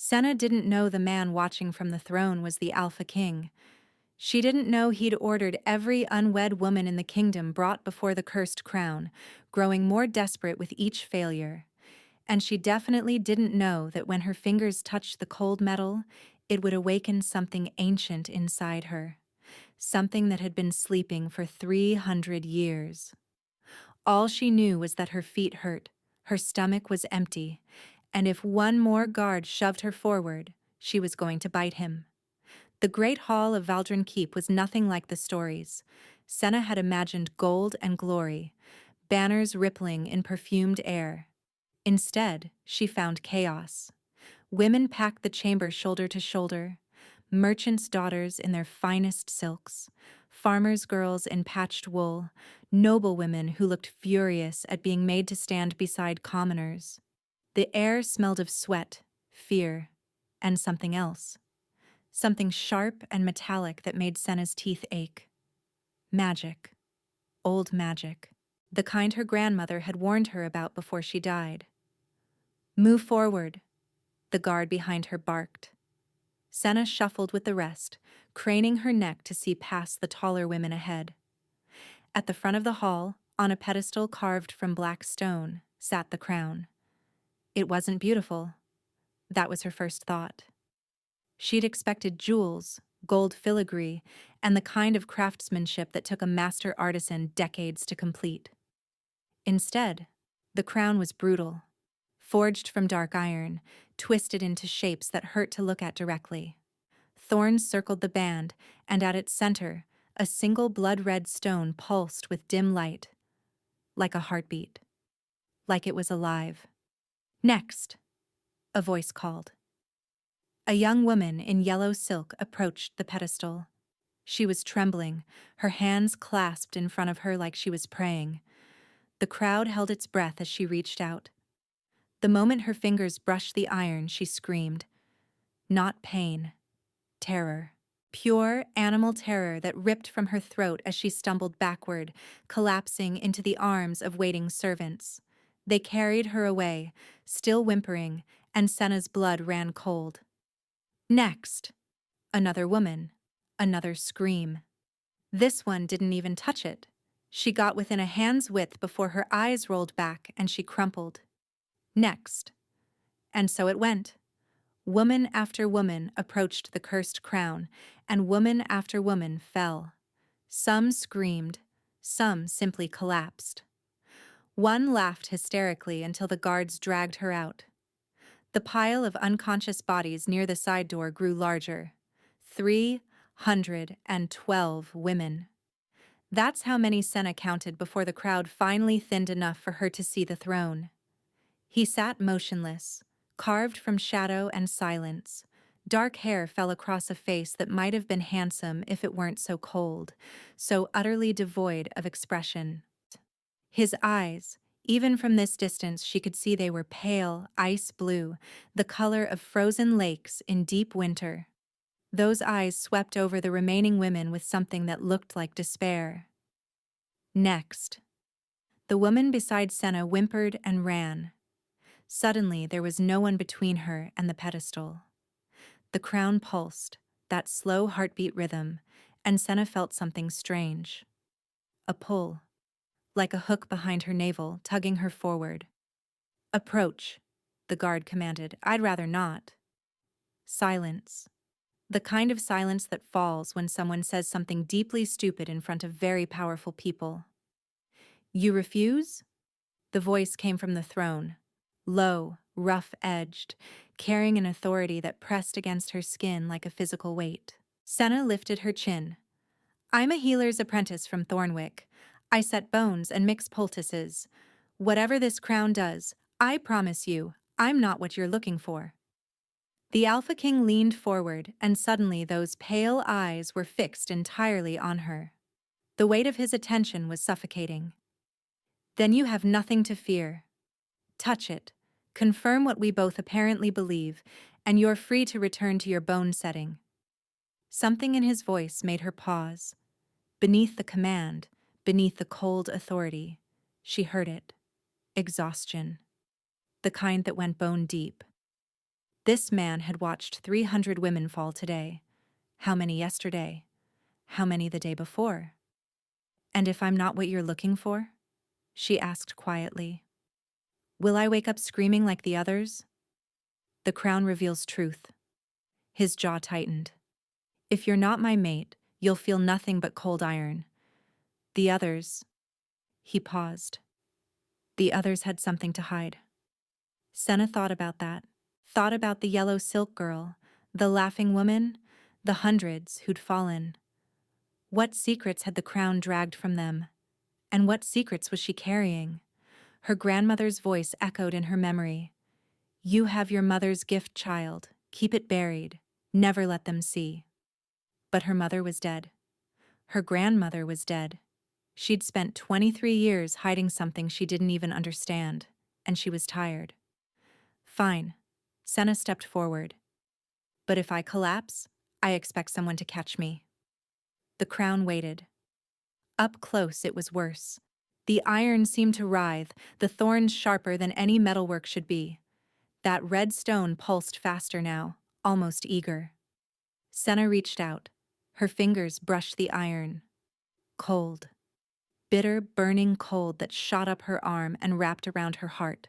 Senna didn't know the man watching from the throne was the Alpha King. She didn't know he'd ordered every unwed woman in the kingdom brought before the cursed crown, growing more desperate with each failure. And she definitely didn't know that when her fingers touched the cold metal, it would awaken something ancient inside her, something that had been sleeping for 300 years. All she knew was that her feet hurt, her stomach was empty, and if one more guard shoved her forward, she was going to bite him. The great hall of Valdrin Keep was nothing like the stories. Senna had imagined gold and glory, banners rippling in perfumed air. Instead, she found chaos. Women packed the chamber shoulder to shoulder, merchants' daughters in their finest silks, farmers' girls in patched wool, noblewomen who looked furious at being made to stand beside commoners. The air smelled of sweat, fear, and something else. Something sharp and metallic that made Senna's teeth ache. Magic. Old magic. The kind her grandmother had warned her about before she died. "Move forward," the guard behind her barked. Senna shuffled with the rest, craning her neck to see past the taller women ahead. At the front of the hall, on a pedestal carved from black stone, sat the crown. It wasn't beautiful. That was her first thought. She'd expected jewels, gold filigree, and the kind of craftsmanship that took a master artisan decades to complete. Instead, the crown was brutal, forged from dark iron, twisted into shapes that hurt to look at directly. Thorns circled the band, and at its center, a single blood-red stone pulsed with dim light, like a heartbeat, like it was alive. "Next," a voice called. A young woman in yellow silk approached the pedestal. She was trembling, her hands clasped in front of her like she was praying. The crowd held its breath as she reached out. The moment her fingers brushed the iron, she screamed. Not pain. Terror. Pure animal terror that ripped from her throat as she stumbled backward, collapsing into the arms of waiting servants. They carried her away, still whimpering, and Senna's blood ran cold. Next. Another woman. Another scream. This one didn't even touch it. She got within a hand's width before her eyes rolled back and she crumpled. Next. And so it went. Woman after woman approached the cursed crown, and woman after woman fell. Some screamed, some simply collapsed. One laughed hysterically until the guards dragged her out. The pile of unconscious bodies near the side door grew larger. 312 women. That's how many Senna counted before the crowd finally thinned enough for her to see the throne. He sat motionless, carved from shadow and silence. Dark hair fell across a face that might have been handsome if it weren't so cold, so utterly devoid of expression. His eyes, even from this distance she could see they were pale, ice blue, the color of frozen lakes in deep winter. Those eyes swept over the remaining women with something that looked like despair. Next. The woman beside Senna whimpered and ran. Suddenly, there was no one between her and the pedestal. The crown pulsed, that slow heartbeat rhythm, and Senna felt something strange. A pull, like a hook behind her navel, tugging her forward. "Approach," the guard commanded. "I'd rather not." Silence. The kind of silence that falls when someone says something deeply stupid in front of very powerful people. "You refuse?" The voice came from the throne. Low, rough-edged, carrying an authority that pressed against her skin like a physical weight. Senna lifted her chin. "I'm a healer's apprentice from Thornwick. I set bones and mix poultices. Whatever this crown does, I promise you, I'm not what you're looking for." The Alpha King leaned forward, and suddenly those pale eyes were fixed entirely on her. The weight of his attention was suffocating. "Then you have nothing to fear. Touch it, confirm what we both apparently believe, and you're free to return to your bone setting." Something in his voice made her pause. Beneath the command, beneath the cold authority, she heard it. Exhaustion. The kind that went bone deep. This man had watched 300 women fall today. How many yesterday? How many the day before? And if I'm not what you're looking for? She asked quietly. Will I wake up screaming like the others? The crown reveals truth. His jaw tightened. If you're not my mate, you'll feel nothing but cold iron. The others... He paused. The others had something to hide. Senna thought about that. Thought about the yellow silk girl, the laughing woman, the hundreds who'd fallen. What secrets had the crown dragged from them? And what secrets was she carrying? Her grandmother's voice echoed in her memory. You have your mother's gift, child. Keep it buried. Never let them see. But her mother was dead. Her grandmother was dead. She'd spent 23 years hiding something she didn't even understand, and she was tired. Fine. Senna stepped forward. But if I collapse, I expect someone to catch me. The crown waited. Up close, it was worse. The iron seemed to writhe, the thorns sharper than any metalwork should be. That red stone pulsed faster now, almost eager. Senna reached out. Her fingers brushed the iron. Cold. Bitter, burning cold that shot up her arm and wrapped around her heart.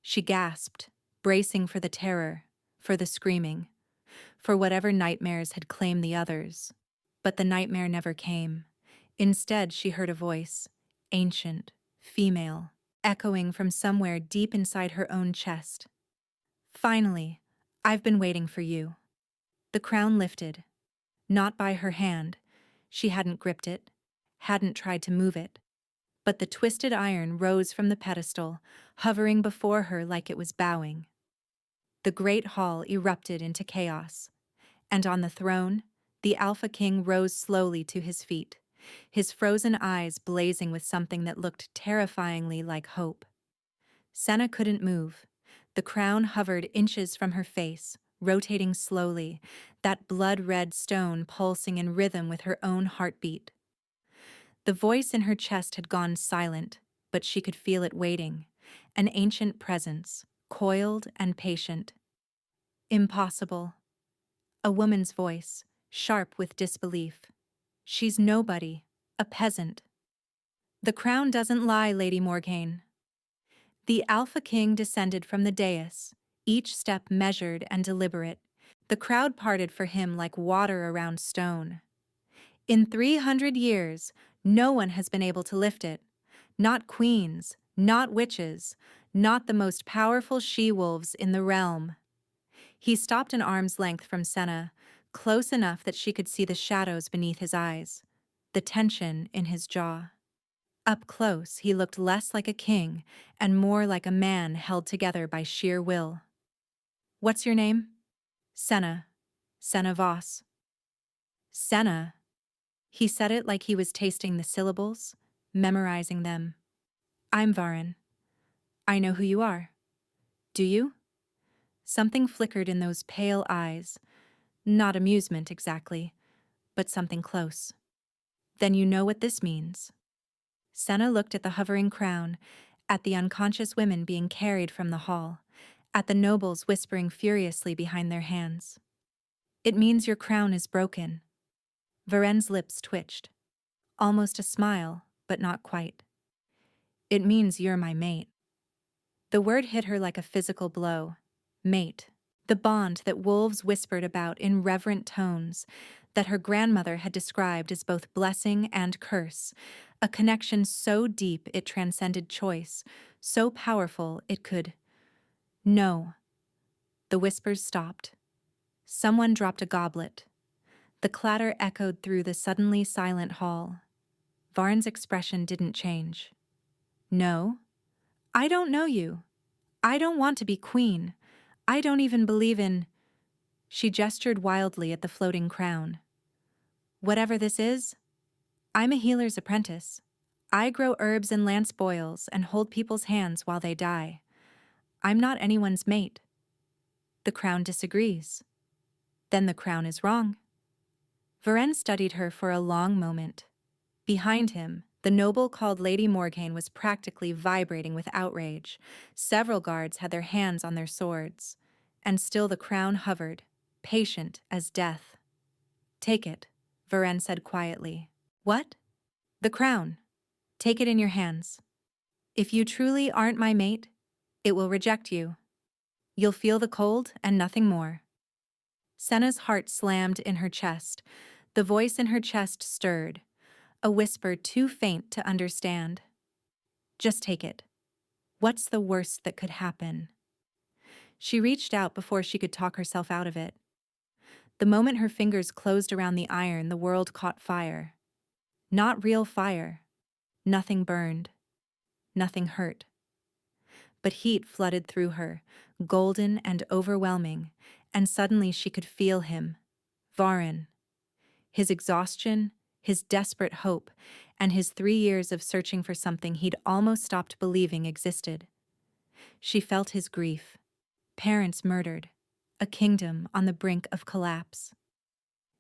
She gasped, bracing for the terror, for the screaming, for whatever nightmares had claimed the others. But the nightmare never came. Instead, she heard a voice, ancient, female, echoing from somewhere deep inside her own chest. Finally, I've been waiting for you. The crown lifted. Not by her hand. She hadn't gripped it, hadn't tried to move it. But the twisted iron rose from the pedestal, hovering before her like it was bowing. The great hall erupted into chaos. And on the throne, the Alpha King rose slowly to his feet, his frozen eyes blazing with something that looked terrifyingly like hope. Senna couldn't move. The crown hovered inches from her face, rotating slowly, that blood-red stone pulsing in rhythm with her own heartbeat. The voice in her chest had gone silent, but she could feel it waiting, an ancient presence, coiled and patient. Impossible. A woman's voice, sharp with disbelief. She's nobody, a peasant. The crown doesn't lie, Lady Morgaine. The Alpha King descended from the dais, each step measured and deliberate. The crowd parted for him like water around stone. In 300 years, no one has been able to lift it. Not queens, not witches, not the most powerful she-wolves in the realm. He stopped an arm's length from Senna, close enough that she could see the shadows beneath his eyes, the tension in his jaw. Up close, he looked less like a king and more like a man held together by sheer will. What's your name? Senna. Senna Voss. Senna. He said it like he was tasting the syllables, memorizing them. I'm Varen. I know who you are. Do you? Something flickered in those pale eyes. Not amusement exactly, but something close. Then you know what this means. Senna looked at the hovering crown, at the unconscious women being carried from the hall, at the nobles whispering furiously behind their hands. It means your crown is broken. Varen's lips twitched. Almost a smile, but not quite. It means you're my mate. The word hit her like a physical blow. Mate. The bond that wolves whispered about in reverent tones, that her grandmother had described as both blessing and curse, a connection so deep it transcended choice, so powerful it could... No. The whispers stopped. Someone dropped a goblet. The clatter echoed through the suddenly silent hall. Varen's expression didn't change. No? I don't know you. I don't want to be queen. I don't even believe in... She gestured wildly at the floating crown. Whatever this is, I'm a healer's apprentice. I grow herbs and lance boils and hold people's hands while they die. I'm not anyone's mate. The crown disagrees. Then the crown is wrong. Varen studied her for a long moment. Behind him, the noble called Lady Morgaine was practically vibrating with outrage. Several guards had their hands on their swords. and still the crown hovered, patient as death. "Take it," Varen said quietly. "What?" "The crown. Take it in your hands. If you truly aren't my mate, it will reject you. You'll feel the cold and nothing more." Senna's heart slammed in her chest. The voice in her chest stirred, a whisper too faint to understand. "Just take it. What's the worst that could happen?" She reached out before she could talk herself out of it. The moment her fingers closed around the iron, the world caught fire. Not real fire. Nothing burned. Nothing hurt. But heat flooded through her, golden and overwhelming, and suddenly she could feel him, Varen. His exhaustion, his desperate hope, and his 3 years of searching for something he'd almost stopped believing existed. She felt his grief. Parents murdered. A kingdom on the brink of collapse.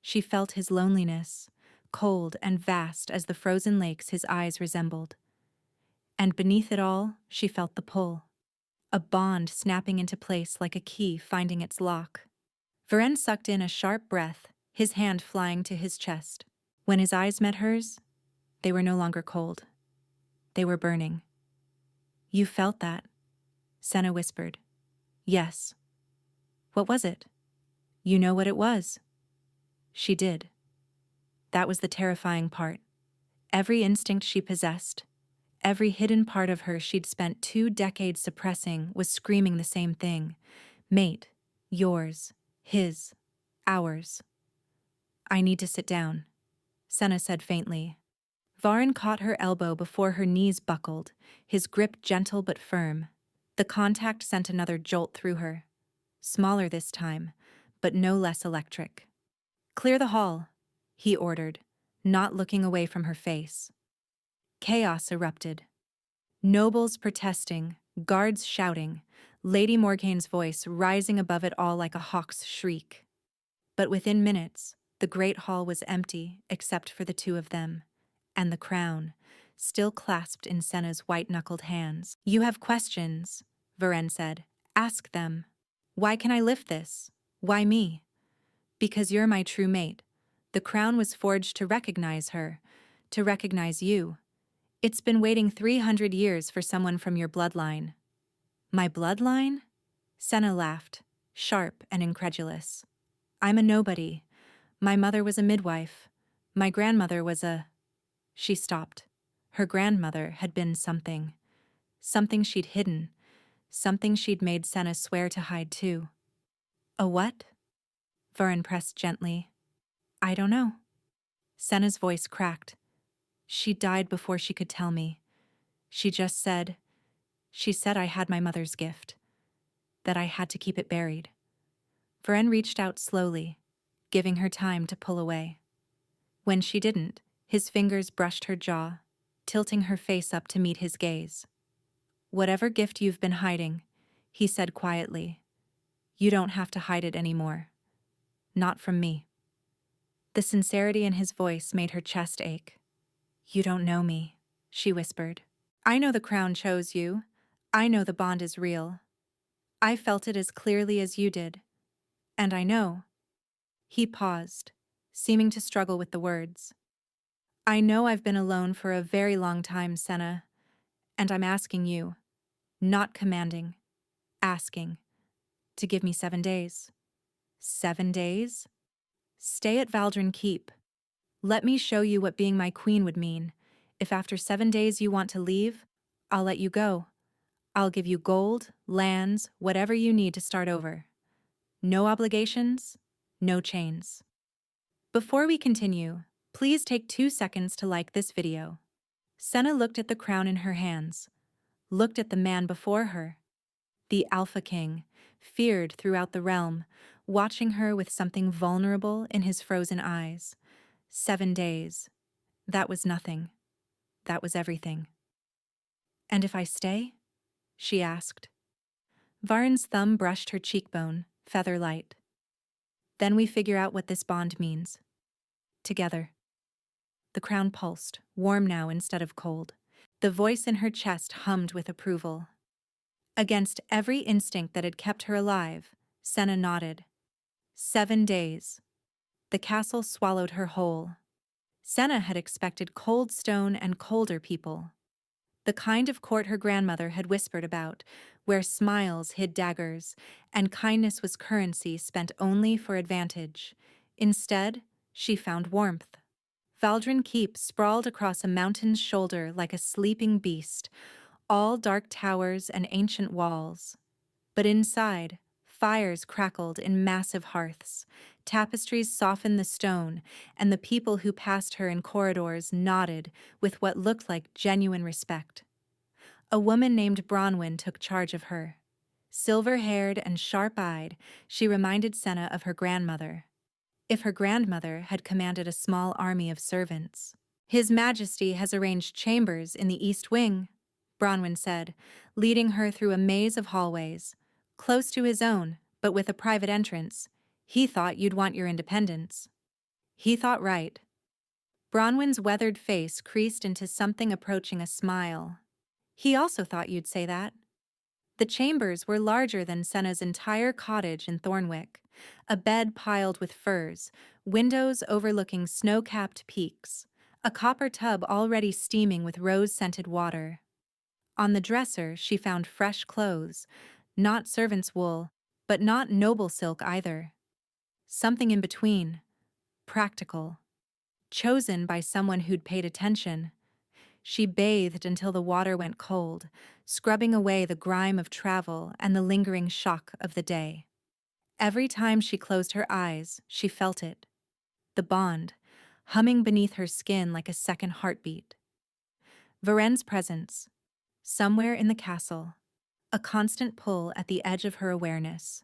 She felt his loneliness, cold and vast as the frozen lakes his eyes resembled. And beneath it all, she felt the pull. A bond snapping into place like a key finding its lock. Varen sucked in a sharp breath, his hand flying to his chest. When his eyes met hers, they were no longer cold. They were burning. "You felt that?" Senna whispered. "Yes." "What was it?" "You know what it was." She did. That was the terrifying part. Every instinct she possessed, every hidden part of her she'd spent 2 decades suppressing, was screaming the same thing. "Mate. Yours. His. Ours." "I need to sit down," Senna said faintly. Varen caught her elbow before her knees buckled, his grip gentle but firm. The contact sent another jolt through her. Smaller this time, but no less electric. "Clear the hall," he ordered, not looking away from her face. Chaos erupted. Nobles protesting, guards shouting, Lady Morgaine's voice rising above it all like a hawk's shriek. But within minutes, the great hall was empty except for the two of them, and the crown, still clasped in Senna's white-knuckled hands. "You have questions," Varen said. "Ask them. Why can I lift this? Why me?" "Because you're my true mate. The crown was forged to recognize her, to recognize you. It's been waiting 300 years for someone from your bloodline." "My bloodline?" Senna laughed, sharp and incredulous. "I'm a nobody. My mother was a midwife. My grandmother was a—" She stopped. Her grandmother had been something. Something she'd hidden. Something she'd made Senna swear to hide too. "A what?" Varen pressed gently. "I don't know." Senna's voice cracked. "She died before she could tell me. She just said, I had my mother's gift. That I had to keep it buried." Varen reached out slowly, giving her time to pull away. When she didn't, his fingers brushed her jaw, tilting her face up to meet his gaze. "Whatever gift you've been hiding," he said quietly, "you don't have to hide it anymore. Not from me." The sincerity in his voice made her chest ache. "You don't know me," she whispered. "I know the crown chose you. I know the bond is real. I felt it as clearly as you did. And I know—" He paused, seeming to struggle with the words. "I know I've been alone for a very long time, Senna, and I'm asking you, not commanding, asking, to give me 7 days. 7 days? Stay at Valdrin Keep. Let me show you what being my queen would mean. If after 7 days you want to leave, I'll let you go. I'll give you gold, lands, whatever you need to start over. No obligations, no chains." Before we continue, please take 2 seconds to like this video. Senna looked at the crown in her hands, looked at the man before her, the Alpha King, feared throughout the realm, watching her with something vulnerable in his frozen eyes. 7 days. That was nothing. That was everything. "And if I stay?" she asked. Varen's thumb brushed her cheekbone, feather light. "Then we figure out what this bond means. Together." The crown pulsed, warm now instead of cold. The voice in her chest hummed with approval. Against every instinct that had kept her alive, Senna nodded. 7 days. The castle swallowed her whole. Senna had expected cold stone and colder people. The kind of court her grandmother had whispered about, where smiles hid daggers, and kindness was currency spent only for advantage. Instead, she found warmth. Valdrin Keep sprawled across a mountain's shoulder like a sleeping beast, all dark towers and ancient walls. But inside, fires crackled in massive hearths, tapestries softened the stone, and the people who passed her in corridors nodded with what looked like genuine respect. A woman named Bronwyn took charge of her. Silver-haired and sharp-eyed, she reminded Senna of her grandmother. If her grandmother had commanded a small army of servants. "His Majesty has arranged chambers in the East Wing," Bronwyn said, leading her through a maze of hallways. "Close to his own, but with a private entrance. He thought you'd want your independence." He thought right. Bronwyn's weathered face creased into something approaching a smile. "He also thought you'd say that." The chambers were larger than Senna's entire cottage in Thornwick, a bed piled with furs, windows overlooking snow-capped peaks, a copper tub already steaming with rose-scented water. On the dresser, she found fresh clothes, not servant's wool, but not noble silk either. Something in between, practical, chosen by someone who'd paid attention. She bathed until the water went cold, scrubbing away the grime of travel and the lingering shock of the day. Every time she closed her eyes, she felt it. The bond, humming beneath her skin like a second heartbeat. Varen's presence, somewhere in the castle, a constant pull at the edge of her awareness.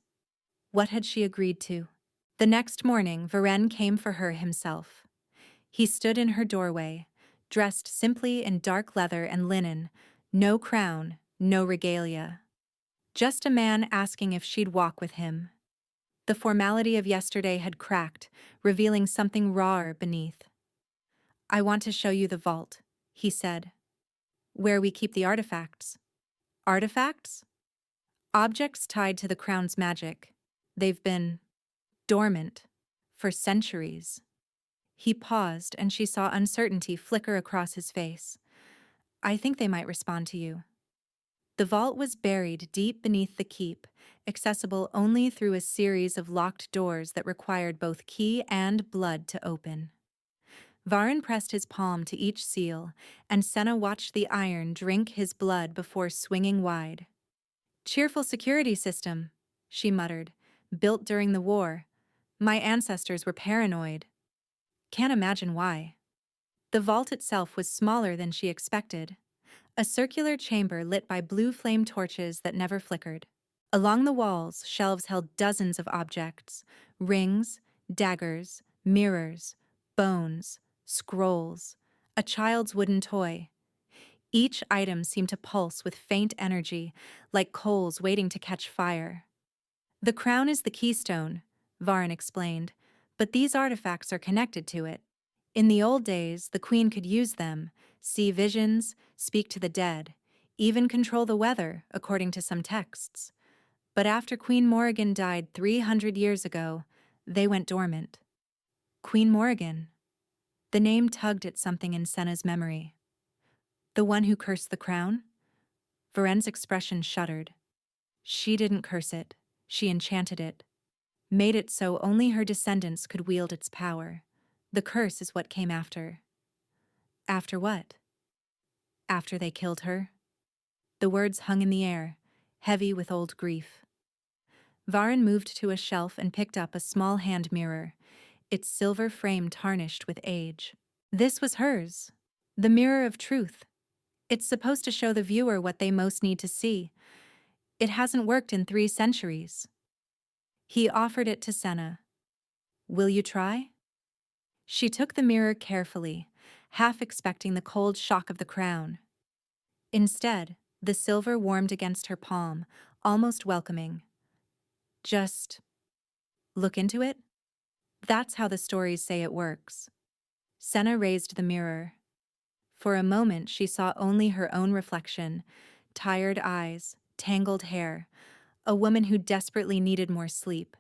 What had she agreed to? The next morning, Varen came for her himself. He stood in her doorway, dressed simply in dark leather and linen, no crown, no regalia. Just a man asking if she'd walk with him. The formality of yesterday had cracked, revealing something rawer beneath. "I want to show you the vault," he said. "Where we keep the artifacts." Artifacts? Objects tied to the crown's magic. They've been dormant for centuries. He paused, and she saw uncertainty flicker across his face. "I think they might respond to you." The vault was buried deep beneath the keep, accessible only through a series of locked doors that required both key and blood to open. Varen pressed his palm to each seal, and Senna watched the iron drink his blood before swinging wide. "Cheerful security system," she muttered, "built during the war. My ancestors were paranoid." Can't imagine why. The vault itself was smaller than she expected. A circular chamber lit by blue flame torches that never flickered. Along the walls, shelves held dozens of objects: rings, daggers, mirrors, bones, scrolls, a child's wooden toy. Each item seemed to pulse with faint energy, like coals waiting to catch fire. "The crown is the keystone," Varen explained, "but these artifacts are connected to it. In the old days, the queen could use them, see visions, speak to the dead, even control the weather, according to some texts. But after Queen Morrigan died 300 years ago, they went dormant." Queen Morrigan. The name tugged at something in Senna's memory. The one who cursed the crown? Varen's expression shuddered. She didn't curse it. She enchanted it. Made it so only her descendants could wield its power. The curse is what came after. After what? After they killed her? The words hung in the air, heavy with old grief. Varen moved to a shelf and picked up a small hand mirror, its silver frame tarnished with age. This was hers. The mirror of truth. It's supposed to show the viewer what they most need to see. It hasn't worked in 3 centuries. He offered it to Senna. "Will you try?" She took the mirror carefully, half expecting the cold shock of the crown. Instead, the silver warmed against her palm, almost welcoming. "Just look into it?" That's how the stories say it works. Senna raised the mirror. For a moment, she saw only her own reflection, tired eyes, tangled hair, a woman who desperately needed more sleep.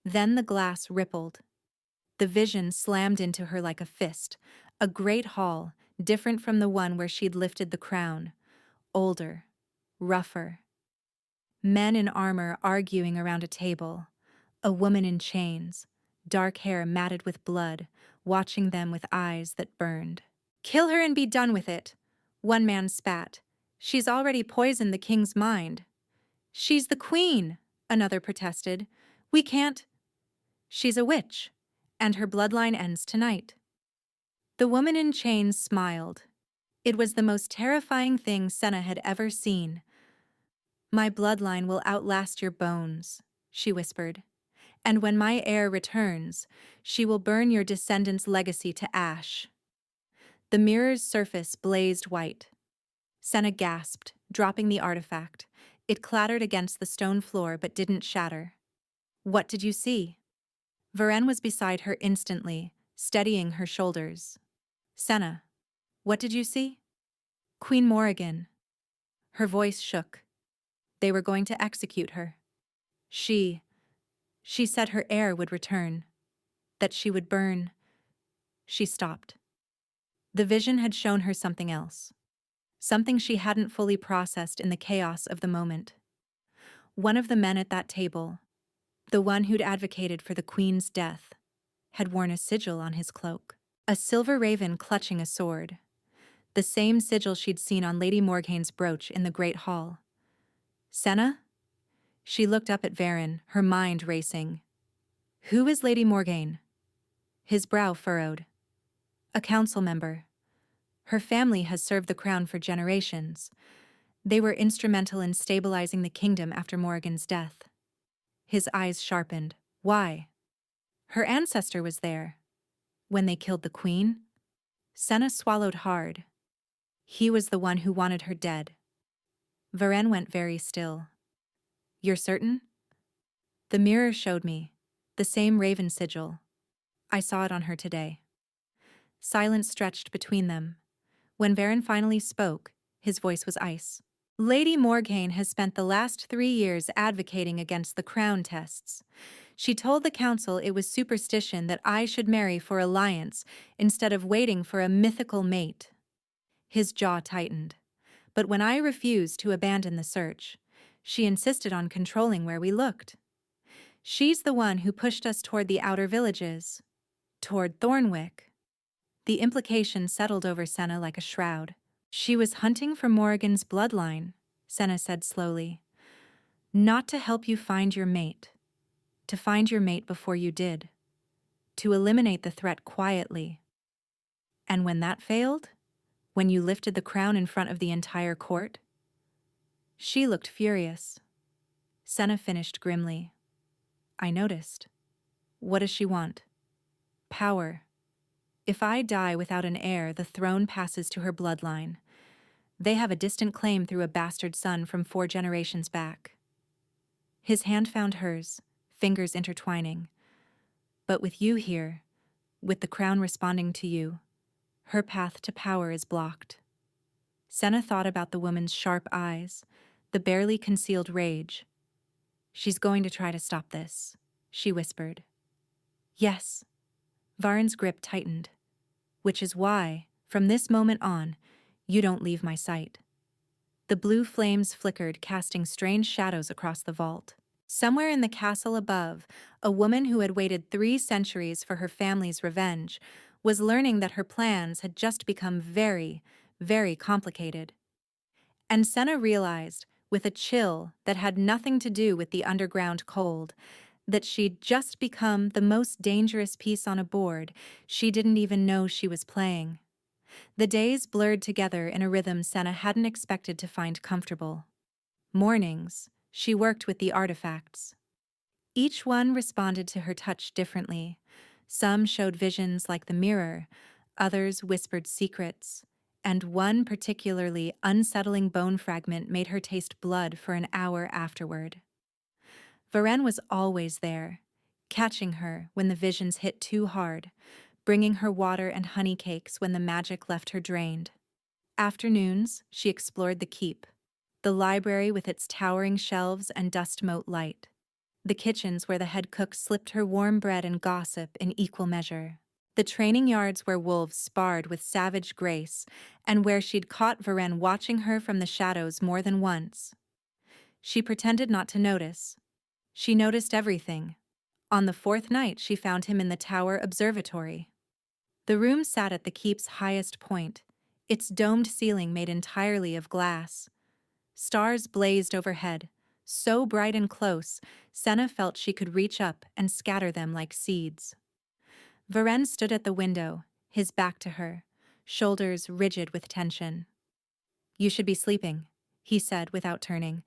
Then the glass rippled. The vision slammed into her like a fist, a great hall, different from the one where she'd lifted the crown, older, rougher. Men in armor arguing around a table, a woman in chains, dark hair matted with blood, watching them with eyes that burned. "Kill her and be done with it," one man spat. "She's already poisoned the king's mind." "She's the queen," another protested. "We can't—" "She's a witch, and her bloodline ends tonight." The woman in chains smiled. It was the most terrifying thing Senna had ever seen. "My bloodline will outlast your bones," she whispered. "And when my heir returns, she will burn your descendants' legacy to ash." The mirror's surface blazed white. Senna gasped, dropping the artifact. It clattered against the stone floor but didn't shatter. "What did you see?" Varen was beside her instantly, steadying her shoulders. "Senna, what did you see?" "Queen Morrigan." Her voice shook. They were going to execute her. She said her heir would return, that she would burn. She stopped. The vision had shown her something else, something she hadn't fully processed in the chaos of the moment. One of the men at that table, the one who'd advocated for the queen's death, had worn a sigil on his cloak, a silver raven clutching a sword, the same sigil she'd seen on Lady Morghane's brooch in the Great Hall. "Senna?" She looked up at Varen, her mind racing. "Who is Lady Morghane?" His brow furrowed. "A council member. Her family has served the crown for generations. They were instrumental in stabilizing the kingdom after Morrigan's death." His eyes sharpened. "Why?" "Her ancestor was there. When they killed the queen." Senna swallowed hard. "He was the one who wanted her dead." Varen went very still. "You're certain?" "The mirror showed me. The same raven sigil. I saw it on her today." Silence stretched between them. When Varen finally spoke, his voice was ice. "Lady Morghane has spent the last 3 years advocating against the crown tests. She told the council it was superstition that I should marry for alliance instead of waiting for a mythical mate." His jaw tightened. "But when I refused to abandon the search, she insisted on controlling where we looked. She's the one who pushed us toward the outer villages, toward Thornwick." The implication settled over Senna like a shroud. "She was hunting for Morrigan's bloodline," Senna said slowly. "Not to help you find your mate. To find your mate before you did. To eliminate the threat quietly. And when that failed? When you lifted the crown in front of the entire court?" She looked furious. Senna finished grimly. "I noticed. What does she want?" "Power. If I die without an heir, the throne passes to her bloodline. They have a distant claim through a bastard son from 4 generations back." His hand found hers, fingers intertwining. "But with you here, with the crown responding to you, her path to power is blocked." Senna thought about the woman's sharp eyes, the barely concealed rage. "She's going to try to stop this," she whispered. "Yes." Varen's grip tightened. "Which is why, from this moment on, you don't leave my sight." The blue flames flickered, casting strange shadows across the vault. Somewhere in the castle above, a woman who had waited 3 centuries for her family's revenge was learning that her plans had just become very, very complicated. And Senna realized, with a chill that had nothing to do with the underground cold, that she'd just become the most dangerous piece on a board she didn't even know she was playing. The days blurred together in a rhythm Senna hadn't expected to find comfortable. Mornings, she worked with the artifacts. Each one responded to her touch differently. Some showed visions like the mirror, others whispered secrets, and one particularly unsettling bone fragment made her taste blood for an hour afterward. Varen was always there, catching her when the visions hit too hard, bringing her water and honey cakes when the magic left her drained. Afternoons, she explored the keep, The library with its towering shelves and dust mote light. The kitchens where the head cook slipped her warm bread and gossip in equal measure. The training yards where wolves sparred with savage grace, and where she'd caught Varen watching her from the shadows more than once. She pretended not to notice. She noticed everything. On the fourth night, she found him in the tower observatory. The room sat at the keep's highest point, its domed ceiling made entirely of glass. Stars blazed overhead, so bright and close, Senna felt she could reach up and scatter them like seeds. Varen stood at the window, his back to her, shoulders rigid with tension. "You should be sleeping," he said without turning.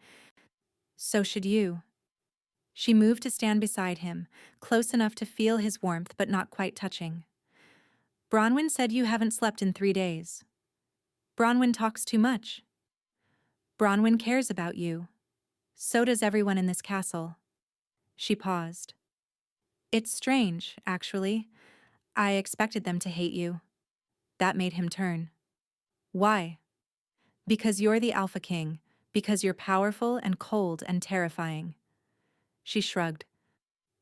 "So should you." She moved to stand beside him, close enough to feel his warmth but not quite touching. "Bronwyn said you haven't slept in 3 days. Bronwyn talks too much. Bronwyn cares about you. So does everyone in this castle." She paused. "It's strange, actually. I expected them to hate you." That made him turn. "Why?" "Because you're the Alpha King, because you're powerful and cold and terrifying." She shrugged.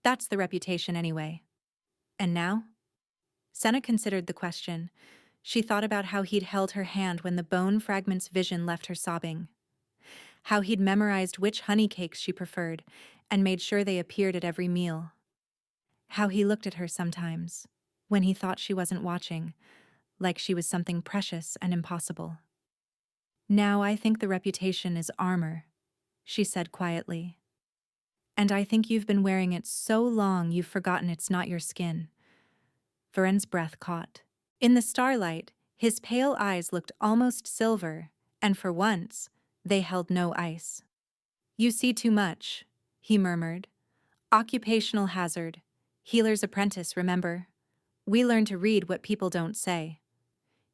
"That's the reputation anyway." "And now?" Senna considered the question. She thought about how he'd held her hand when the bone fragment's vision left her sobbing. How he'd memorized which honey cakes she preferred and made sure they appeared at every meal. How he looked at her sometimes, when he thought she wasn't watching, like she was something precious and impossible. "Now I think the reputation is armor," she said quietly. "And I think you've been wearing it so long you've forgotten it's not your skin." Varen's breath caught. In the starlight, his pale eyes looked almost silver, and for once, they held no ice. "You see too much," he murmured. "Occupational hazard. Healer's apprentice, remember? We learn to read what people don't say."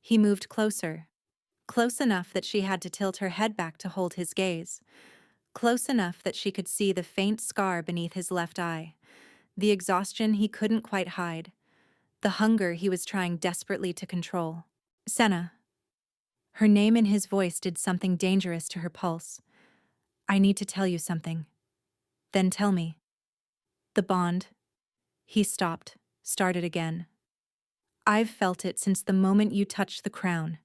He moved closer. Close enough that she had to tilt her head back to hold his gaze. Close enough that she could see the faint scar beneath his left eye. The exhaustion he couldn't quite hide. The hunger he was trying desperately to control. "Senna." Her name in his voice did something dangerous to her pulse. "I need to tell you something." "Then tell me." "The bond." He stopped, started again. "I've felt it since the moment you touched the crown.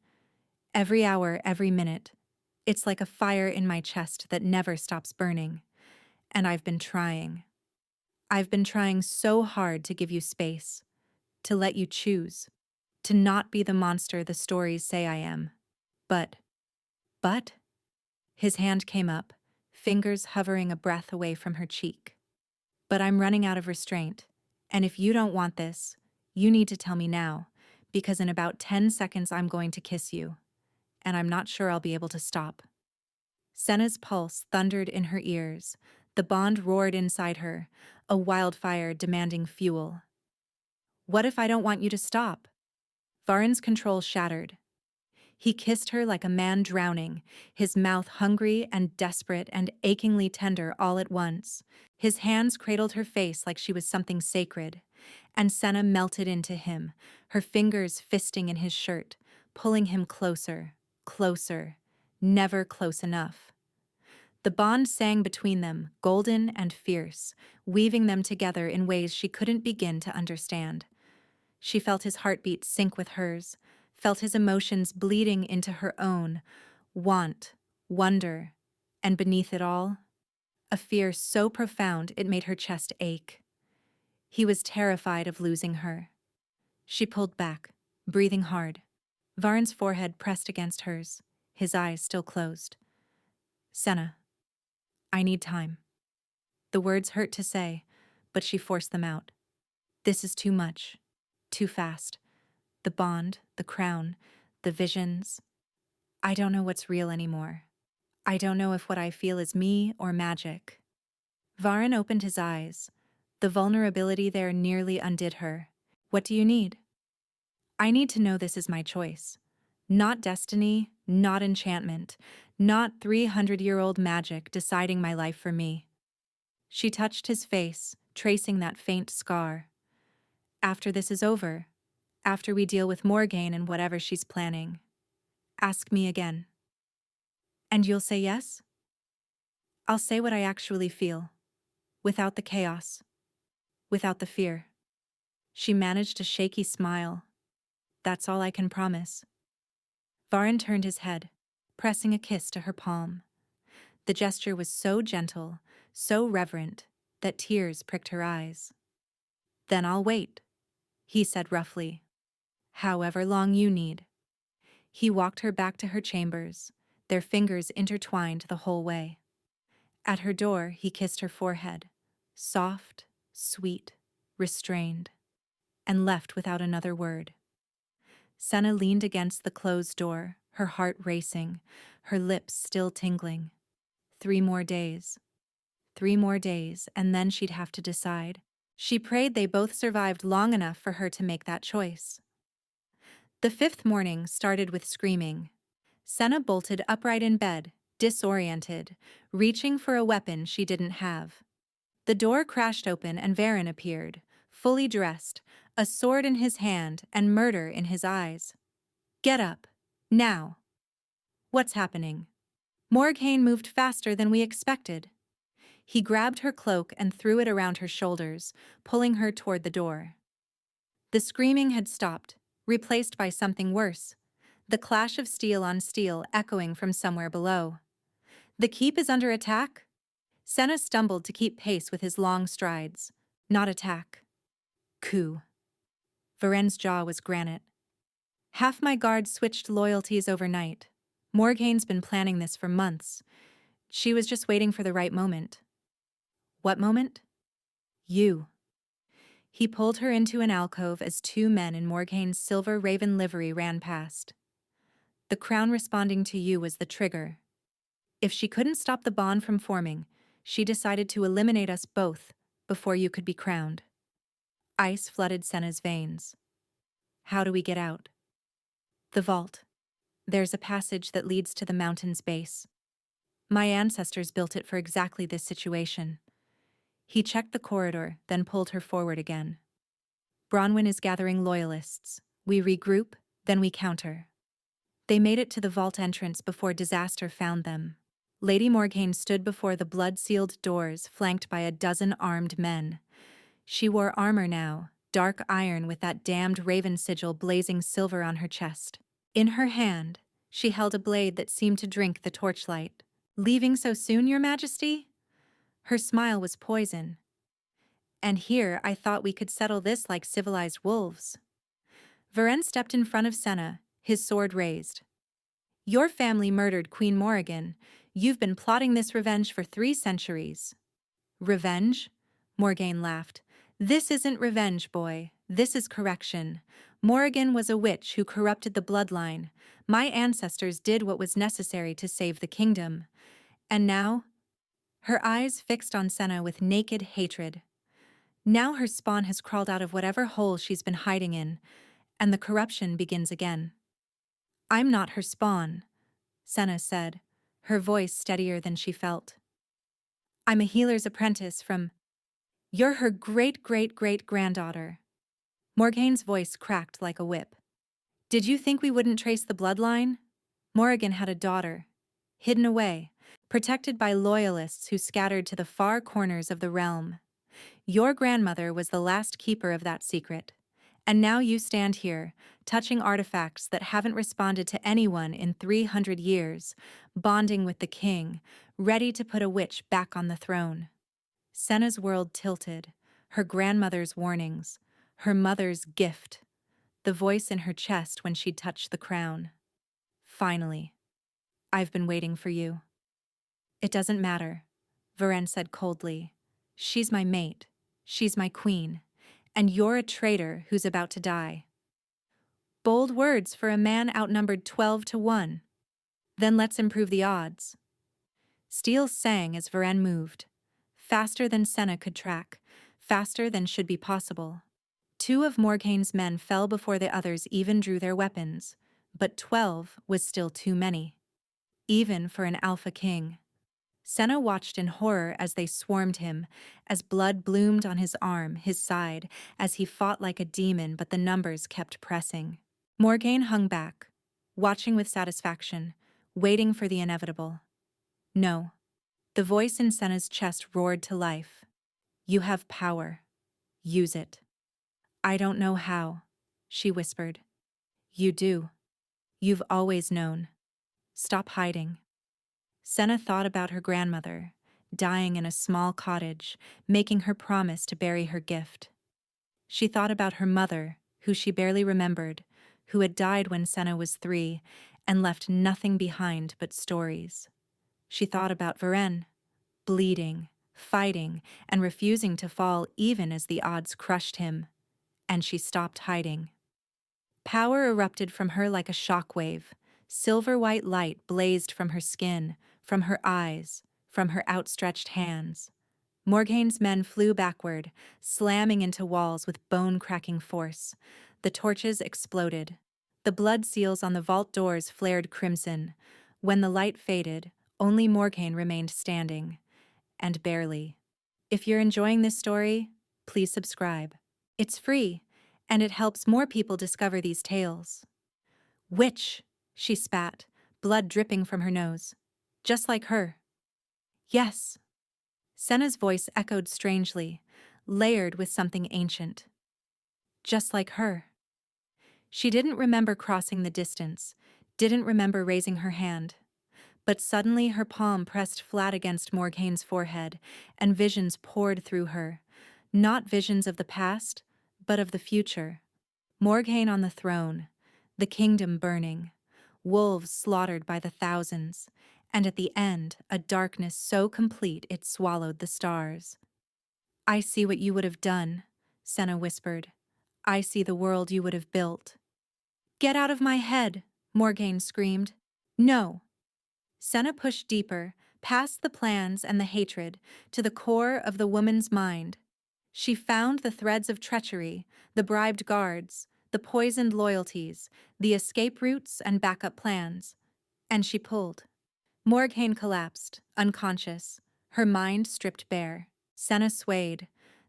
Every hour, every minute. It's like a fire in my chest that never stops burning. And I've been trying. I've been trying so hard to give you space, to let you choose, to not be the monster the stories say I am. But, his hand came up, fingers hovering a breath away from her cheek. "But I'm running out of restraint, and if you don't want this, you need to tell me now, because in about 10 seconds I'm going to kiss you, and I'm not sure I'll be able to stop." Senna's pulse thundered in her ears. The bond roared inside her, a wildfire demanding fuel. "What if I don't want you to stop?" Varen's control shattered. He kissed her like a man drowning, his mouth hungry and desperate and achingly tender all at once. His hands cradled her face like she was something sacred, and Senna melted into him, her fingers fisting in his shirt, pulling him closer, closer, never close enough. The bond sang between them, golden and fierce, weaving them together in ways she couldn't begin to understand. She felt his heartbeat sync with hers, felt his emotions bleeding into her own, want, wonder, and beneath it all, a fear so profound it made her chest ache. He was terrified of losing her. She pulled back, breathing hard. Varen's forehead pressed against hers, his eyes still closed. "Senna, I need time." The words hurt to say, but she forced them out. "This is too much, too fast. The bond, the crown, the visions. I don't know what's real anymore. I don't know if what I feel is me or magic." Varen opened his eyes. The vulnerability there nearly undid her. "What do you need?" "I need to know this is my choice. Not destiny, not enchantment, not 300-year-old magic deciding my life for me." She touched his face, tracing that faint scar. "After this is over, after we deal with Morgaine and whatever she's planning, ask me again." "And you'll say yes?" I'll say what I actually feel, without the chaos, without the fear. She managed a shaky smile. That's all I can promise. Varen turned his head, pressing a kiss to her palm. The gesture was so gentle, so reverent, that tears pricked her eyes. Then I'll wait, he said roughly. However long you need. He walked her back to her chambers, their fingers intertwined the whole way. At her door, he kissed her forehead, soft, sweet, restrained, and left without another word. Senna leaned against the closed door, her heart racing, her lips still tingling. 3 more days. 3 more days, and then she'd have to decide. She prayed they both survived long enough for her to make that choice. The 5th morning started with screaming. Senna bolted upright in bed, disoriented, reaching for a weapon she didn't have. The door crashed open and Varen appeared, fully dressed, a sword in his hand and murder in his eyes. Get up. Now. What's happening? Morghane moved faster than we expected. He grabbed her cloak and threw it around her shoulders, pulling her toward the door. The screaming had stopped, replaced by something worse, the clash of steel on steel echoing from somewhere below. The keep is under attack? Senna stumbled to keep pace with his long strides. Not attack. Coup. Varen's jaw was granite. Half my guard switched loyalties overnight. Morghane's been planning this for months. She was just waiting for the right moment. What moment? You. He pulled her into an alcove as 2 men in Morghane's silver raven livery ran past. The crown responding to you was the trigger. If she couldn't stop the bond from forming, she decided to eliminate us both before you could be crowned. Ice flooded Senna's veins. How do we get out? The vault. There's a passage that leads to the mountain's base. My ancestors built it for exactly this situation. He checked the corridor, then pulled her forward again. Bronwyn is gathering loyalists. We regroup, then we counter. They made it to the vault entrance before disaster found them. Lady Morghane stood before the blood-sealed doors, flanked by a dozen armed men. She wore armor now, dark iron with that damned raven sigil blazing silver on her chest. In her hand, she held a blade that seemed to drink the torchlight. Leaving so soon, Your Majesty? Her smile was poison. And here I thought we could settle this like civilized wolves. Varen stepped in front of Senna, his sword raised. Your family murdered Queen Morrigan. You've been plotting this revenge for 3 centuries. Revenge? Morghane laughed. This isn't revenge, boy. This is correction. Morrigan was a witch who corrupted the bloodline. My ancestors did what was necessary to save the kingdom. And now? Her eyes fixed on Senna with naked hatred. Now her spawn has crawled out of whatever hole she's been hiding in, and the corruption begins again. I'm not her spawn, Senna said, her voice steadier than she felt. I'm a healer's apprentice from... You're her great-great-great-granddaughter. Morghane's voice cracked like a whip. Did you think we wouldn't trace the bloodline? Morrigan had a daughter, hidden away, protected by loyalists who scattered to the far corners of the realm. Your grandmother was the last keeper of that secret. And now you stand here, touching artifacts that haven't responded to anyone in 300 years, bonding with the king, ready to put a witch back on the throne. Senna's world tilted, her grandmother's warnings, her mother's gift, the voice in her chest when she'd touched the crown. Finally. I've been waiting for you. It doesn't matter, Varen said coldly. She's my mate. She's my queen. And you're a traitor who's about to die. Bold words for a man outnumbered 12-1. Then let's improve the odds. Steel sang as Varen moved, faster than Senna could track, faster than should be possible. 2 of Morghane's men fell before the others even drew their weapons, but 12 was still too many. Even for an alpha king. Senna watched in horror as they swarmed him, as blood bloomed on his arm, his side, as he fought like a demon, but the numbers kept pressing. Morghane hung back, watching with satisfaction, waiting for the inevitable. No, The voice in Senna's chest roared to life. You have power. Use it. I don't know how, she whispered. You do. You've always known. Stop hiding. Senna thought about her grandmother, dying in a small cottage, making her promise to bury her gift. She thought about her mother, who she barely remembered, who had died when Senna was 3 and left nothing behind but stories. She thought about Varen, bleeding, fighting, and refusing to fall even as the odds crushed him. And she stopped hiding. Power erupted from her like a shockwave. Silver-white light blazed from her skin, from her eyes, from her outstretched hands. Morghane's men flew backward, slamming into walls with bone-cracking force. The torches exploded. The blood seals on the vault doors flared crimson. When the light faded, only Morghane remained standing. And barely. If you're enjoying this story, please subscribe. It's free, and it helps more people discover these tales. Witch, she spat, blood dripping from her nose. Just like her. Yes. Senna's voice echoed strangely, layered with something ancient. Just like her. She didn't remember crossing the distance, didn't remember raising her hand. But suddenly her palm pressed flat against Morghane's forehead, and visions poured through her. Not visions of the past, but of the future. Morghane on the throne, the kingdom burning, wolves slaughtered by the thousands, and at the end, a darkness so complete it swallowed the stars. I see what you would have done, Senna whispered. I see the world you would have built. Get out of my head, Morghane screamed. No. Senna pushed deeper, past the plans and the hatred, to the core of the woman's mind. She found the threads of treachery, the bribed guards, the poisoned loyalties, the escape routes and backup plans. And she pulled. Morghane collapsed, unconscious, her mind stripped bare. Senna swayed,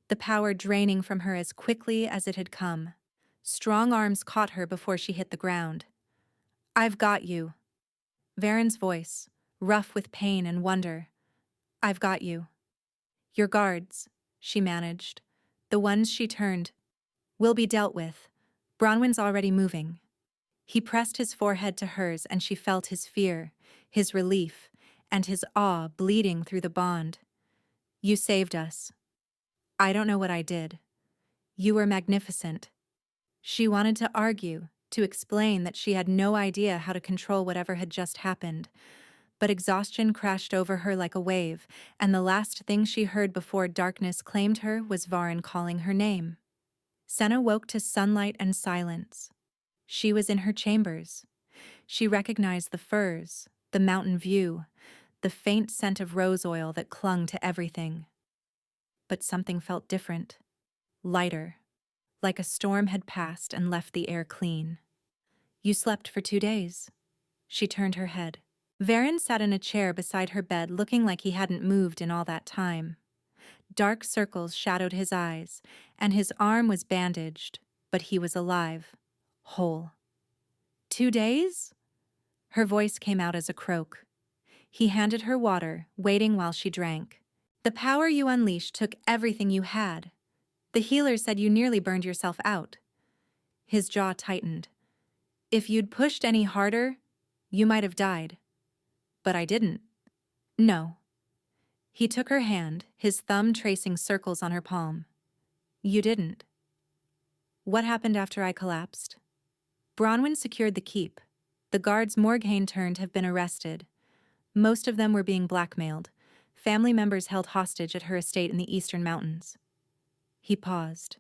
the power draining from her as quickly as it had come. Strong arms caught her before she hit the ground. I've got you. Varen's voice, rough with pain and wonder. I've got you. Your guards, she managed. The ones she turned. Will be dealt with. Bronwyn's already moving. He pressed his forehead to hers and she felt his fear, his relief, and his awe bleeding through the bond. You saved us. I don't know what I did. You were magnificent. She wanted to argue, to explain that she had no idea how to control whatever had just happened. But exhaustion crashed over her like a wave, and the last thing she heard before darkness claimed her was Varen calling her name. Senna woke to sunlight and silence. She was in her chambers. She recognized the firs, the mountain view, the faint scent of rose oil that clung to everything. But something felt different, lighter, like a storm had passed and left the air clean. You slept for 2 days. She turned her head. Varen sat in a chair beside her bed looking like he hadn't moved in all that time. Dark circles shadowed his eyes, and his arm was bandaged, but he was alive, whole. 2 days? Her voice came out as a croak. He handed her water, waiting while she drank. The power you unleashed took everything you had. The healer said you nearly burned yourself out. His jaw tightened. If you'd pushed any harder, you might have died. But I didn't. No. He took her hand, his thumb tracing circles on her palm. You didn't. What happened after I collapsed? Bronwyn secured the keep. The guards Morghane turned have been arrested. Most of them were being blackmailed. Family members held hostage at her estate in the eastern mountains. He paused.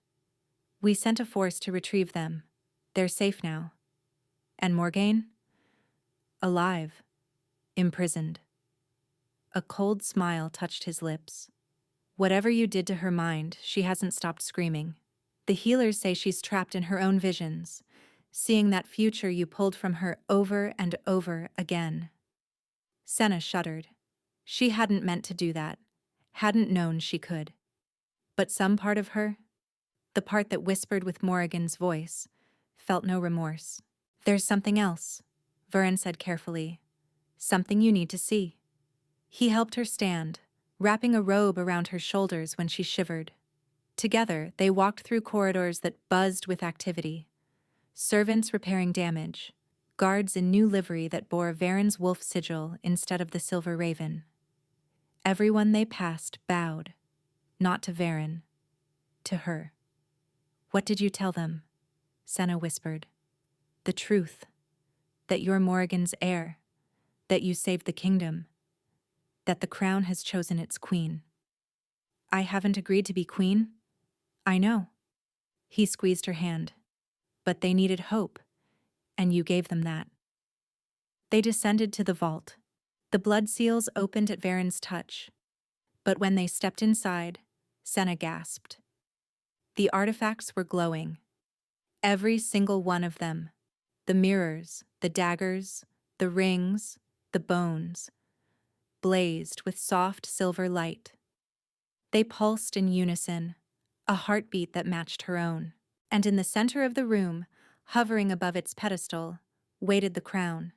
We sent a force to retrieve them. They're safe now. And Morghane? Alive. Imprisoned. A cold smile touched his lips. Whatever you did to her mind, she hasn't stopped screaming. The healers say she's trapped in her own visions, seeing that future you pulled from her over and over again. Senna shuddered. She hadn't meant to do that, hadn't known she could. But some part of her, the part that whispered with Morrigan's voice, felt no remorse. There's something else, Varen said carefully. Something you need to see. He helped her stand, wrapping a robe around her shoulders when she shivered. Together, they walked through corridors that buzzed with activity. Servants repairing damage, guards in new livery that bore Varen's wolf sigil instead of the silver raven. Everyone they passed bowed, not to Varen, to her. "What did you tell them?" Senna whispered. "The truth. That you're Morrigan's heir. That you saved the kingdom. That the crown has chosen its queen." "I haven't agreed to be queen." "I know." He squeezed her hand. "But they needed hope, and you gave them that." They descended to the vault. The blood seals opened at Varen's touch. But when they stepped inside, Senna gasped. The artifacts were glowing. Every single one of them. The mirrors, the daggers, the rings, the bones, blazed with soft silver light. They pulsed in unison, a heartbeat that matched her own. And in the center of the room, hovering above its pedestal, waited the crown.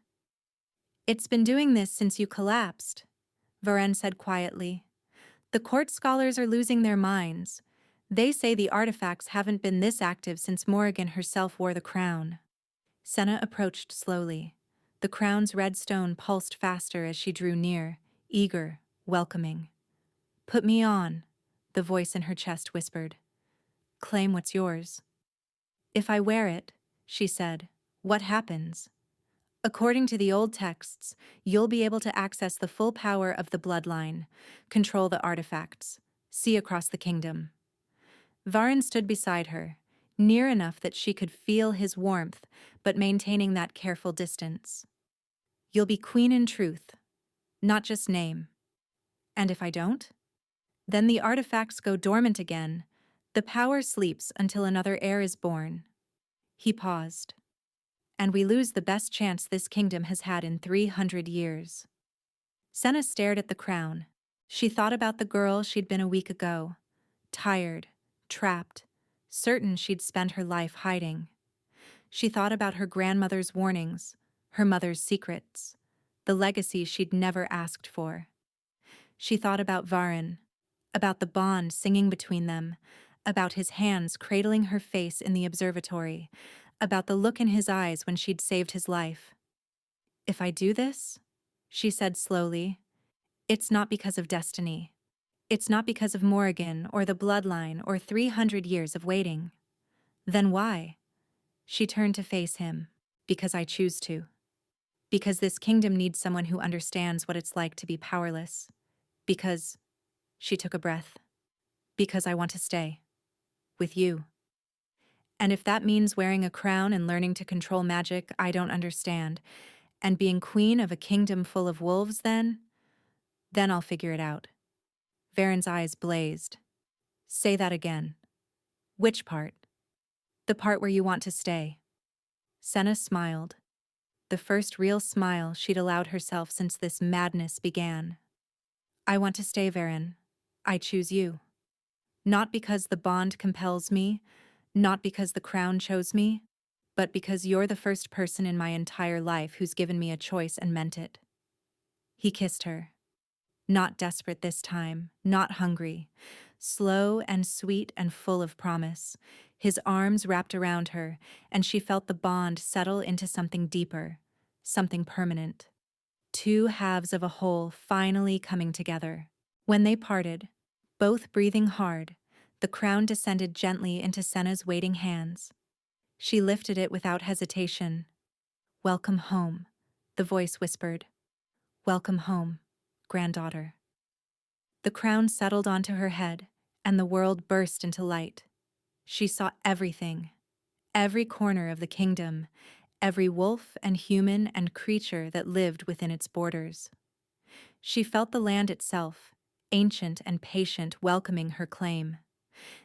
"It's been doing this since you collapsed," Varen said quietly. "The court scholars are losing their minds. They say the artifacts haven't been this active since Morrigan herself wore the crown." Senna approached slowly. The crown's red stone pulsed faster as she drew near, eager, welcoming. "Put me on," the voice in her chest whispered. "Claim what's yours." "If I wear it," she said, "what happens?" "According to the old texts, you'll be able to access the full power of the bloodline, control the artifacts, see across the kingdom." Varen stood beside her, near enough that she could feel his warmth, but maintaining that careful distance. "You'll be queen in truth, not just name." "And if I don't?" "Then the artifacts go dormant again. The power sleeps until another heir is born." He paused. "And we lose the best chance this kingdom has had in 300 years. Senna stared at the crown. She thought about the girl she'd been a week ago. Tired, trapped, certain she'd spend her life hiding. She thought about her grandmother's warnings, her mother's secrets, the legacy she'd never asked for. She thought about Varen, about the bond singing between them, about his hands cradling her face in the observatory, about the look in his eyes when she'd saved his life. "If I do this," she said slowly, "it's not because of destiny. It's not because of Morrigan or the bloodline or 300 years of waiting." "Then why?" She turned to face him. "Because I choose to. Because this kingdom needs someone who understands what it's like to be powerless. Because," she took a breath, "because I want to stay. With you. And if that means wearing a crown and learning to control magic I don't understand, and being queen of a kingdom full of wolves, then I'll figure it out." Varen's eyes blazed. "Say that again." "Which part?" "The part where you want to stay." Senna smiled. The first real smile she'd allowed herself since this madness began. "I want to stay, Varen. I choose you. Not because the bond compels me, not because the crown chose me, but because you're the first person in my entire life who's given me a choice and meant it." He kissed her. Not desperate this time, not hungry. Slow and sweet and full of promise. His arms wrapped around her, and she felt the bond settle into something deeper, something permanent. Two halves of a whole finally coming together. When they parted, both breathing hard, the crown descended gently into Senna's waiting hands. She lifted it without hesitation. "Welcome home," the voice whispered. "Welcome home, granddaughter." The crown settled onto her head, and the world burst into light. She saw everything, every corner of the kingdom, every wolf and human and creature that lived within its borders. She felt the land itself, ancient and patient, welcoming her claim.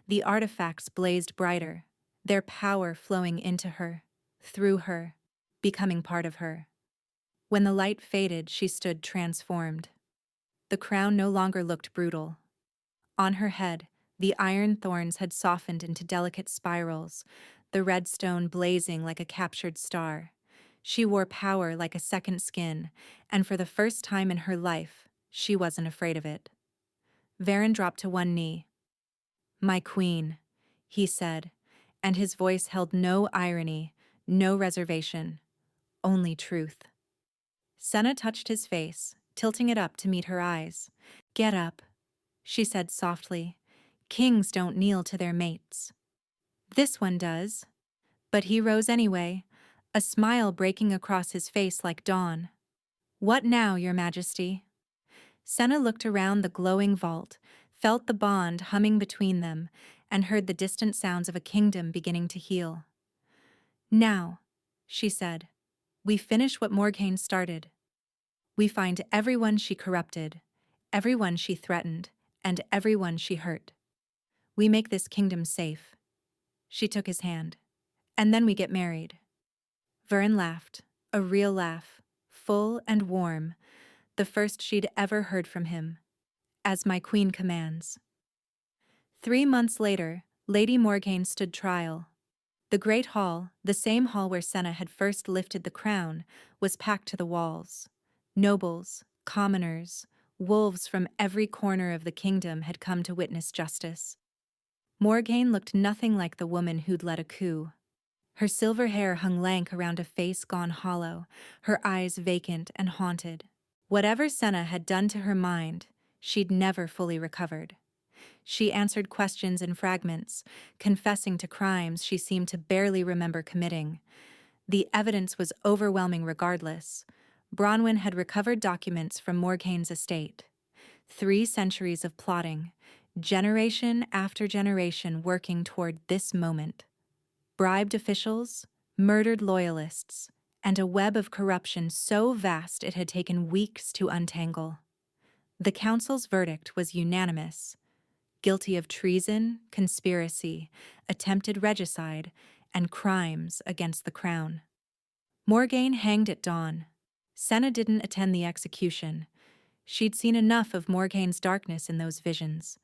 The artifacts blazed brighter, their power flowing into her, through her, becoming part of her. When the light faded, she stood transformed. The crown no longer looked brutal. On her head, the iron thorns had softened into delicate spirals, the red stone blazing like a captured star. She wore power like a second skin, and for the first time in her life, She wasn't afraid of it. Varen dropped to one knee. "My queen," he said, and his voice held no irony, no reservation, only truth. Senna touched his face, tilting it up to meet her eyes. "Get up," she said softly. "Kings don't kneel to their mates." "This one does." But he rose anyway, a smile breaking across his face like dawn. "What now, Your Majesty?" Senna looked around the glowing vault, felt the bond humming between them, and heard the distant sounds of a kingdom beginning to heal. "Now," she said, "we finish what Morghaine started. We find everyone she corrupted, everyone she threatened, and everyone she hurt. We make this kingdom safe." She took his hand. "And then we get married." Varen laughed, a real laugh, full and warm, the first she'd ever heard from him. "As my queen commands." 3 months later, Lady Morghaine stood trial. The great hall, the same hall where Senna had first lifted the crown, was packed to the walls. Nobles, commoners, wolves from every corner of the kingdom had come to witness justice. Morghaine looked nothing like the woman who'd led a coup. Her silver hair hung lank around a face gone hollow, her eyes vacant and haunted. Whatever Senna had done to her mind, she'd never fully recovered. She answered questions in fragments, confessing to crimes she seemed to barely remember committing. The evidence was overwhelming regardless. Bronwyn had recovered documents from Morghaine's estate. 3 centuries of plotting, generation after generation working toward this moment. Bribed officials, murdered loyalists, and a web of corruption so vast it had taken weeks to untangle. The council's verdict was unanimous: guilty of treason, conspiracy, attempted regicide, and crimes against the crown. Morghaine hanged at dawn. Senna didn't attend the execution. She'd seen enough of Morghaine's darkness in those visions.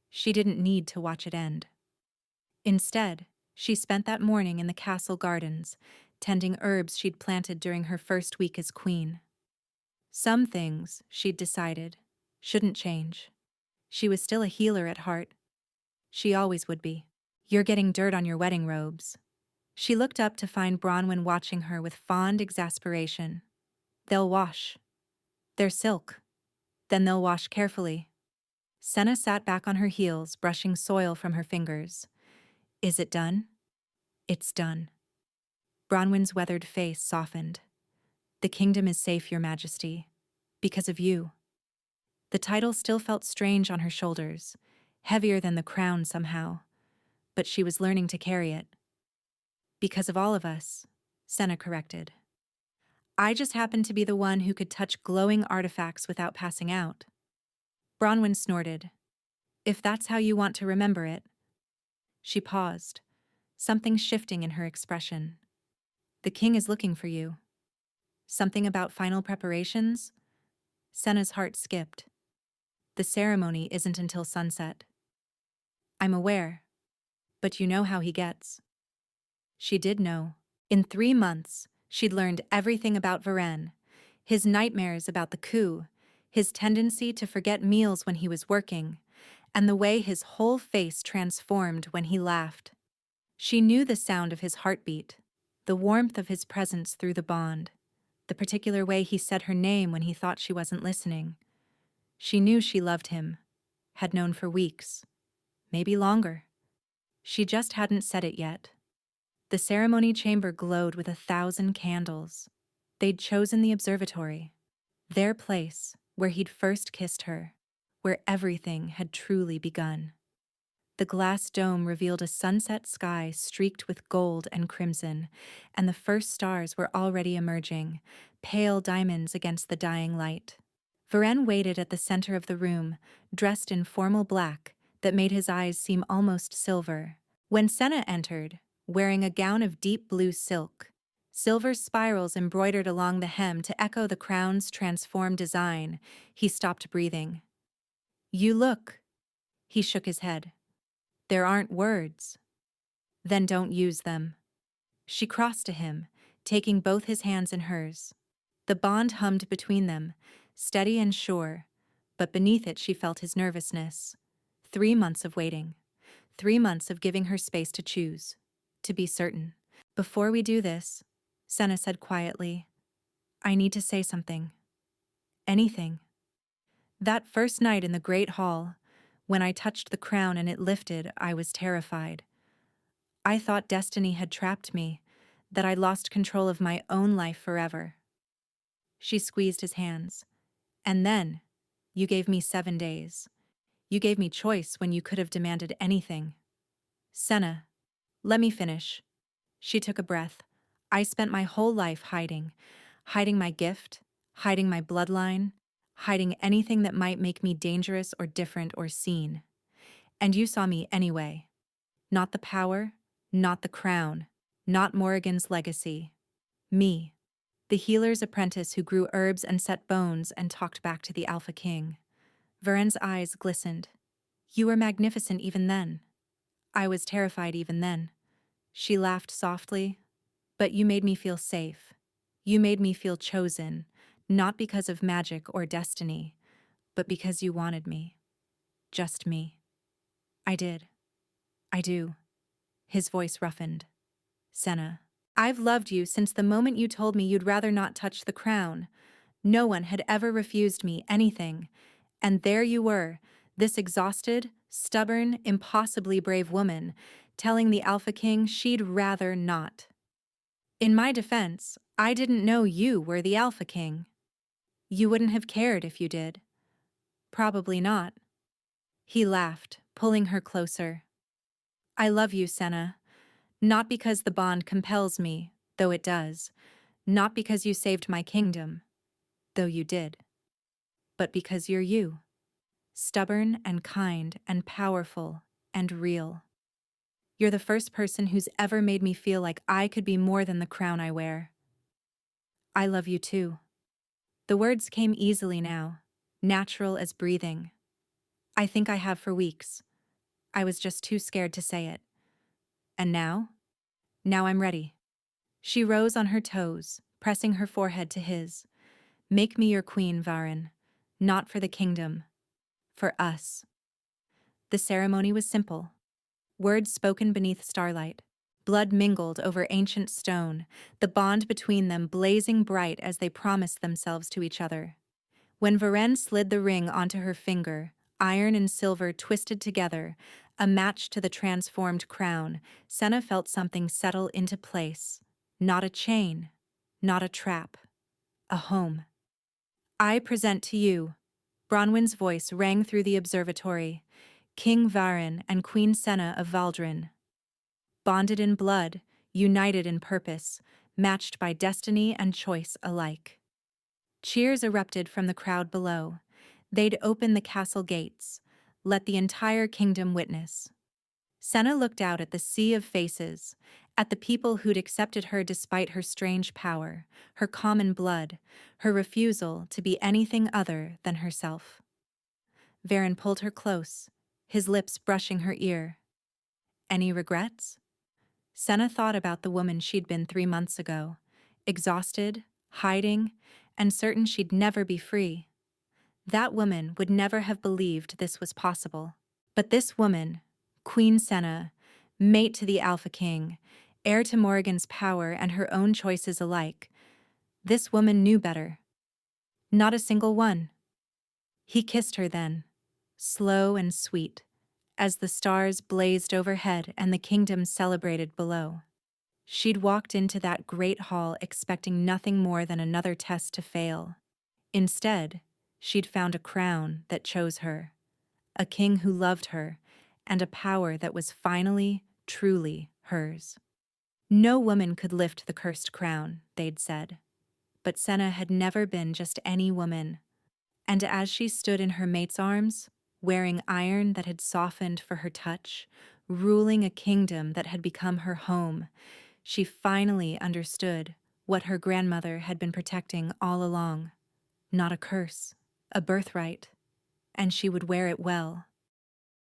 She didn't need to watch it end. Instead, she spent that morning in the castle gardens, tending herbs she'd planted during her first week as queen. Some things, she'd decided, shouldn't change. She was still a healer at heart. She always would be. "You're getting dirt on your wedding robes." She looked up to find Bronwyn watching her with fond exasperation. "They'll wash. They're silk. Then they'll wash carefully." Senna sat back on her heels, brushing soil from her fingers. "Is it done?" "It's done." Bronwyn's weathered face softened. "The kingdom is safe, Your Majesty. Because of you." The title still felt strange on her shoulders, heavier than the crown somehow, but she was learning to carry it. "Because of all of us," Senna corrected. "I just happened to be the one who could touch glowing artifacts without passing out." Bronwyn snorted. "If that's how you want to remember it." She paused, something shifting in her expression. "The king is looking for you." "Something about final preparations?" Senna's heart skipped. "The ceremony isn't until sunset." "I'm aware. But you know how he gets." She did know. In 3 months, she'd learned everything about Varen, his nightmares about the coup, his tendency to forget meals when he was working, and the way his whole face transformed when he laughed. She knew the sound of his heartbeat, the warmth of his presence through the bond, the particular way he said her name when he thought she wasn't listening. She knew she loved him, had known for weeks, maybe longer. She just hadn't said it yet. The ceremony chamber glowed with 1,000 candles. They'd chosen the observatory, their place where he'd first kissed her, where everything had truly begun. The glass dome revealed a sunset sky streaked with gold and crimson, and the first stars were already emerging, pale diamonds against the dying light. Varen waited at the center of the room, dressed in formal black that made his eyes seem almost silver. When Senna entered, wearing a gown of deep blue silk, silver spirals embroidered along the hem to echo the crown's transformed design, he stopped breathing. "You look." He shook his head. "There aren't words." "Then don't use them." She crossed to him, taking both his hands in hers. The bond hummed between them, steady and sure, but beneath it she felt his nervousness. 3 months of waiting. 3 months of giving her space to choose. To be certain. Before we do this, Senna said quietly, I need to say something. Anything. That first night in the Great Hall, when I touched the crown and it lifted, I was terrified. I thought destiny had trapped me, that I'd lost control of my own life forever. She squeezed his hands. And then, you gave me 7 days. You gave me choice when you could have demanded anything. Senna, let me finish. She took a breath. I spent my whole life hiding my gift, hiding my bloodline, hiding anything that might make me dangerous or different or seen. And you saw me anyway. Not the power, not the crown, not Morrigan's legacy. Me, the healer's apprentice who grew herbs and set bones and talked back to the Alpha King. Varen's eyes glistened. You were magnificent even then. I was terrified even then. She laughed softly. But you made me feel safe. You made me feel chosen, not because of magic or destiny, but because you wanted me. Just me. I did. I do. His voice roughened. Senna, I've loved you since the moment you told me you'd rather not touch the crown. No one had ever refused me anything. And there you were, this exhausted, stubborn, impossibly brave woman, telling the Alpha King she'd rather not. In my defense, I didn't know you were the Alpha King. You wouldn't have cared if you did. Probably not. He laughed, pulling her closer. I love you, Senna. Not because the bond compels me, though it does. Not because you saved my kingdom, though you did. But because you're you. Stubborn and kind and powerful and real. You're the first person who's ever made me feel like I could be more than the crown I wear. I love you too. The words came easily now, natural as breathing. I think I have for weeks. I was just too scared to say it. And now? Now I'm ready. She rose on her toes, pressing her forehead to his. Make me your queen, Varen. Not for the kingdom. For us. The ceremony was simple. Words spoken beneath starlight. Blood mingled over ancient stone, the bond between them blazing bright as they promised themselves to each other. When Varen slid the ring onto her finger, iron and silver twisted together, a match to the transformed crown, Senna felt something settle into place. Not a chain, not a trap, a home. I present to you, Bronwyn's voice rang through the observatory, King Varen and Queen Senna of Valdrin. Bonded in blood, united in purpose, matched by destiny and choice alike. Cheers erupted from the crowd below. They'd open the castle gates, let the entire kingdom witness. Senna looked out at the sea of faces, at the people who'd accepted her despite her strange power, her common blood, her refusal to be anything other than herself. Varen pulled her close, his lips brushing her ear. Any regrets? Senna thought about the woman she'd been 3 months ago, exhausted, hiding, and certain she'd never be free. That woman would never have believed this was possible. But this woman, Queen Senna, mate to the Alpha King, heir to Morrigan's power and her own choices alike, this woman knew better. Not a single one. He kissed her then, slow and sweet, as the stars blazed overhead and the kingdom celebrated below. She'd walked into that great hall expecting nothing more than another test to fail. Instead, she'd found a crown that chose her, a king who loved her, and a power that was finally, truly hers. No woman could lift the cursed crown, they'd said. But Senna had never been just any woman. And as she stood in her mate's arms, wearing iron that had softened for her touch, ruling a kingdom that had become her home, she finally understood what her grandmother had been protecting all along. Not a curse, a birthright. And she would wear it well.